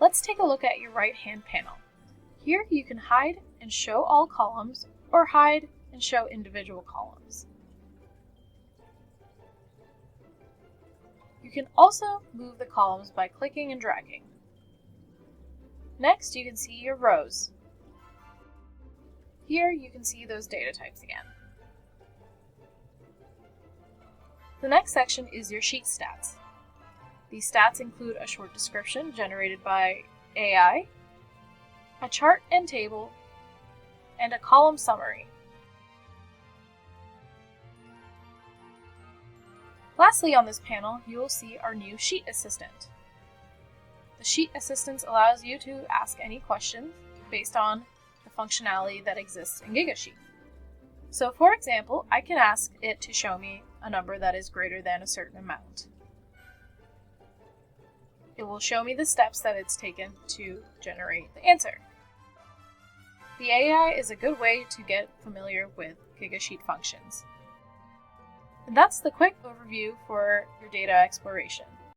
Let's take a look at your right-hand panel. Here you can hide and show all columns, or hide and show individual columns. You can also move the columns by clicking and dragging. Next, you can see your rows. Here you can see those data types again. The next section is your sheet stats. These stats include a short description generated by AI, a chart and table, and a column summary. Lastly, on this panel, you will see our new Sheet Assistant. The Sheet Assistant allows you to ask any questions based on the functionality that exists in Gigasheet. So for example, I can ask it to show me a number that is greater than a certain amount. It will show me the steps that it's taken to generate the answer. The AI is a good way to get familiar with Gigasheet functions. And that's the quick overview for your data exploration.